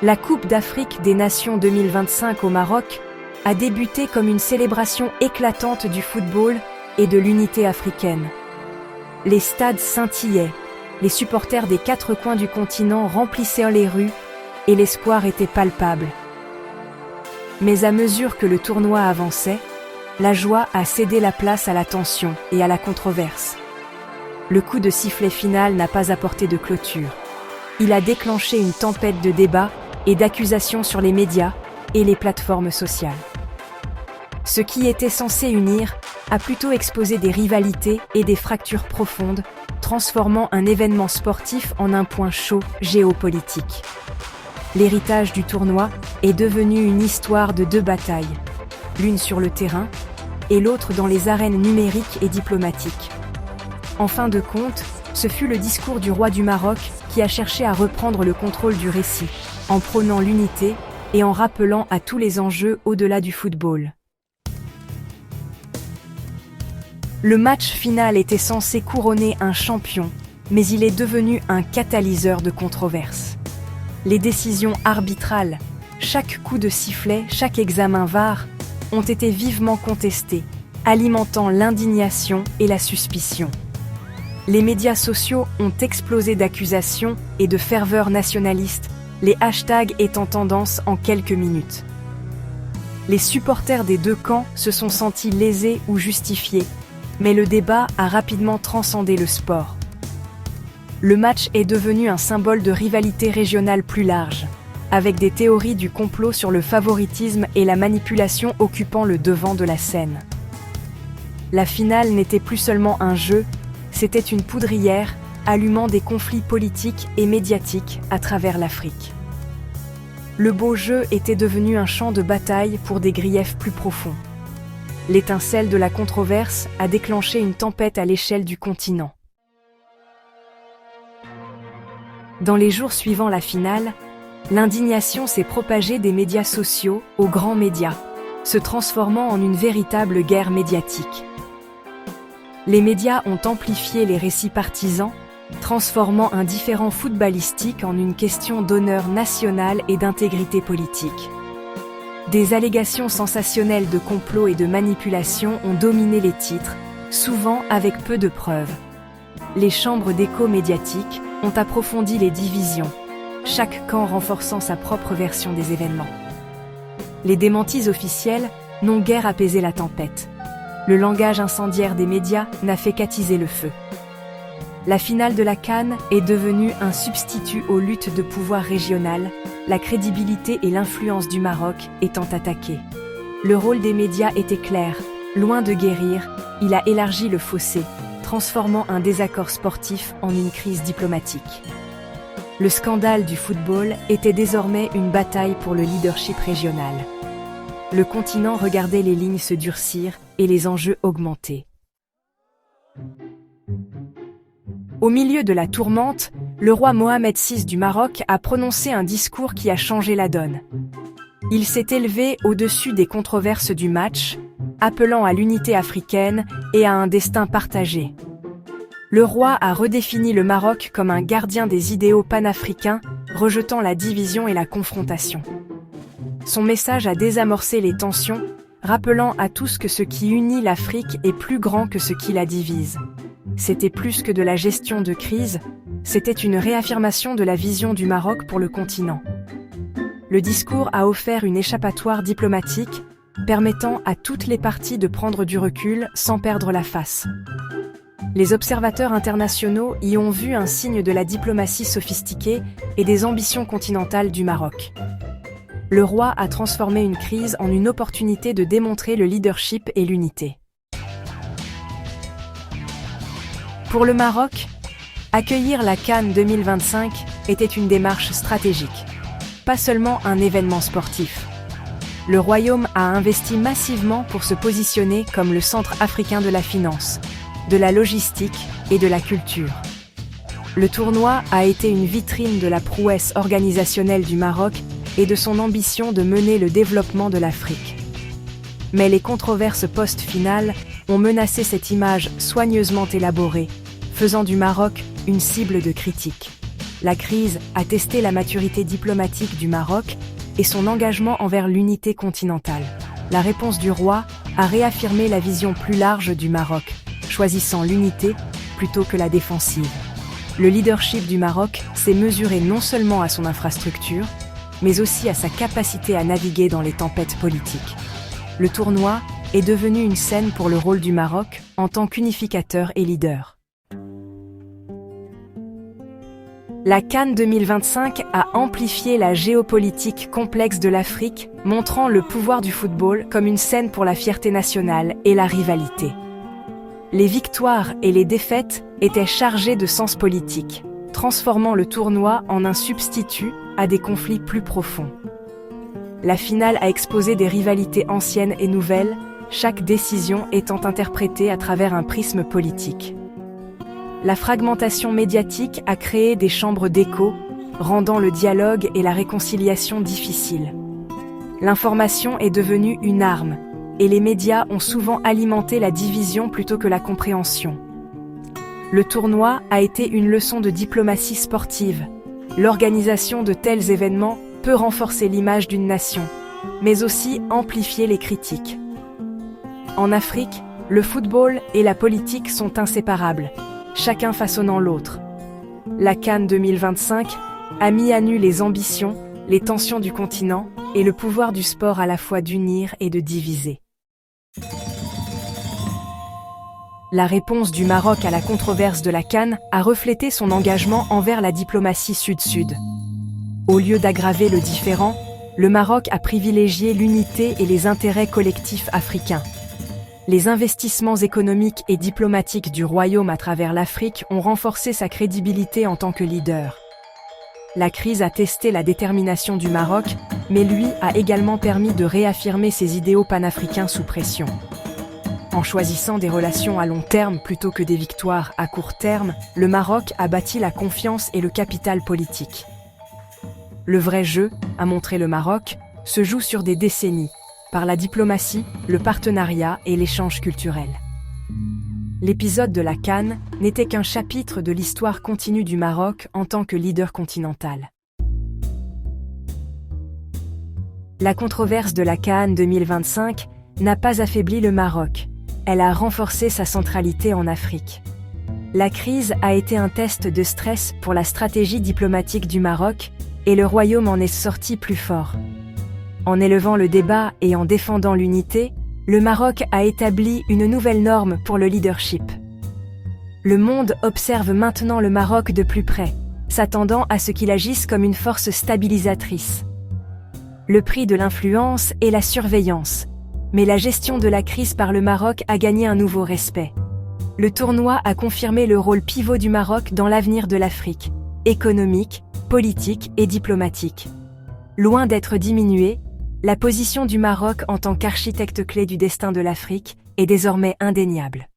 La Coupe d'Afrique des Nations 2025 au Maroc a débuté comme une célébration éclatante du football et de l'unité africaine. Les stades scintillaient, les supporters des 4 coins du continent remplissaient les rues et l'espoir était palpable. Mais à mesure que le tournoi avançait, la joie a cédé la place à la tension et à la controverse. Le coup de sifflet final n'a pas apporté de clôture. Il a déclenché une tempête de débats et d'accusations sur les médias et les plateformes sociales. Ce qui était censé unir a plutôt exposé des rivalités et des fractures profondes, transformant un événement sportif en un point chaud géopolitique. L'héritage du tournoi est devenu une histoire de 2 batailles, l'une sur le terrain et l'autre dans les arènes numériques et diplomatiques. En fin de compte, ce fut le discours du roi du Maroc qui a cherché à reprendre le contrôle du récit, en prônant l'unité et en rappelant à tous les enjeux au-delà du football. Le match final était censé couronner un champion, mais il est devenu un catalyseur de controverses. Les décisions arbitrales, chaque coup de sifflet, chaque examen VAR, ont été vivement contestés, alimentant l'indignation et la suspicion. Les médias sociaux ont explosé d'accusations et de ferveur nationaliste, les hashtags étant tendance en quelques minutes. Les supporters des 2 camps se sont sentis lésés ou justifiés, mais le débat a rapidement transcendé le sport. Le match est devenu un symbole de rivalité régionale plus large, avec des théories du complot sur le favoritisme et la manipulation occupant le devant de la scène. La finale n'était plus seulement un jeu, c'était une poudrière allumant des conflits politiques et médiatiques à travers l'Afrique. Le beau jeu était devenu un champ de bataille pour des griefs plus profonds. L'étincelle de la controverse a déclenché une tempête à l'échelle du continent. Dans les jours suivant la finale, l'indignation s'est propagée des médias sociaux aux grands médias, se transformant en une véritable guerre médiatique. Les médias ont amplifié les récits partisans, transformant un différend footballistique en une question d'honneur national et d'intégrité politique. Des allégations sensationnelles de complot et de manipulation ont dominé les titres, souvent avec peu de preuves. Les chambres d'écho médiatiques ont approfondi les divisions, chaque camp renforçant sa propre version des événements. Les démentis officiels n'ont guère apaisé la tempête. Le langage incendiaire des médias n'a fait qu'attiser le feu. La finale de la CAN est devenue un substitut aux luttes de pouvoir régionales, la crédibilité et l'influence du Maroc étant attaquées. Le rôle des médias était clair, loin de guérir, il a élargi le fossé, transformant un désaccord sportif en une crise diplomatique. Le scandale du football était désormais une bataille pour le leadership régional. Le continent regardait les lignes se durcir et les enjeux augmenter. Au milieu de la tourmente, le roi Mohamed VI du Maroc a prononcé un discours qui a changé la donne. Il s'est élevé au-dessus des controverses du match, appelant à l'unité africaine et à un destin partagé. Le roi a redéfini le Maroc comme un gardien des idéaux panafricains, rejetant la division et la confrontation. Son message a désamorcé les tensions, rappelant à tous que ce qui unit l'Afrique est plus grand que ce qui la divise. C'était plus que de la gestion de crise, c'était une réaffirmation de la vision du Maroc pour le continent. Le discours a offert une échappatoire diplomatique, permettant à toutes les parties de prendre du recul sans perdre la face. Les observateurs internationaux y ont vu un signe de la diplomatie sophistiquée et des ambitions continentales du Maroc. Le roi a transformé une crise en une opportunité de démontrer le leadership et l'unité. Pour le Maroc, accueillir la CAN 2025 était une démarche stratégique, pas seulement un événement sportif. Le royaume a investi massivement pour se positionner comme le centre africain de la finance, de la logistique et de la culture. Le tournoi a été une vitrine de la prouesse organisationnelle du Maroc et de son ambition de mener le développement de l'Afrique. Mais les controverses post-finales ont menacé cette image soigneusement élaborée, faisant du Maroc une cible de critiques. La crise a testé la maturité diplomatique du Maroc et son engagement envers l'unité continentale. La réponse du roi a réaffirmé la vision plus large du Maroc, choisissant l'unité plutôt que la défensive. Le leadership du Maroc s'est mesuré non seulement à son infrastructure, mais aussi à sa capacité à naviguer dans les tempêtes politiques. Le tournoi est devenu une scène pour le rôle du Maroc en tant qu'unificateur et leader. La CAN 2025 a amplifié la géopolitique complexe de l'Afrique, montrant le pouvoir du football comme une scène pour la fierté nationale et la rivalité. Les victoires et les défaites étaient chargées de sens politique, transformant le tournoi en un substitut à des conflits plus profonds. La finale a exposé des rivalités anciennes et nouvelles, chaque décision étant interprétée à travers un prisme politique. La fragmentation médiatique a créé des chambres d'écho, rendant le dialogue et la réconciliation difficiles. L'information est devenue une arme, et les médias ont souvent alimenté la division plutôt que la compréhension. Le tournoi a été une leçon de diplomatie sportive. L'organisation de tels événements peut renforcer l'image d'une nation, mais aussi amplifier les critiques. En Afrique, le football et la politique sont inséparables, chacun façonnant l'autre. La CAN 2025 a mis à nu les ambitions, les tensions du continent et le pouvoir du sport à la fois d'unir et de diviser. La réponse du Maroc à la controverse de la CAN a reflété son engagement envers la diplomatie sud-sud. Au lieu d'aggraver le différend, le Maroc a privilégié l'unité et les intérêts collectifs africains. Les investissements économiques et diplomatiques du royaume à travers l'Afrique ont renforcé sa crédibilité en tant que leader. La crise a testé la détermination du Maroc, mais lui a également permis de réaffirmer ses idéaux panafricains sous pression. En choisissant des relations à long terme plutôt que des victoires à court terme, le Maroc a bâti la confiance et le capital politique. Le vrai jeu, a montré le Maroc, se joue sur des décennies, par la diplomatie, le partenariat et l'échange culturel. L'épisode de la CAN n'était qu'un chapitre de l'histoire continue du Maroc en tant que leader continental. La controverse de la CAN 2025 n'a pas affaibli le Maroc, elle a renforcé sa centralité en Afrique. La crise a été un test de stress pour la stratégie diplomatique du Maroc, et le royaume en est sorti plus fort. En élevant le débat et en défendant l'unité, le Maroc a établi une nouvelle norme pour le leadership. Le monde observe maintenant le Maroc de plus près, s'attendant à ce qu'il agisse comme une force stabilisatrice. Le prix de l'influence est la surveillance, mais la gestion de la crise par le Maroc a gagné un nouveau respect. Le tournoi a confirmé le rôle pivot du Maroc dans l'avenir de l'Afrique, économique, politique et diplomatique. Loin d'être diminuée, la position du Maroc en tant qu'architecte clé du destin de l'Afrique est désormais indéniable.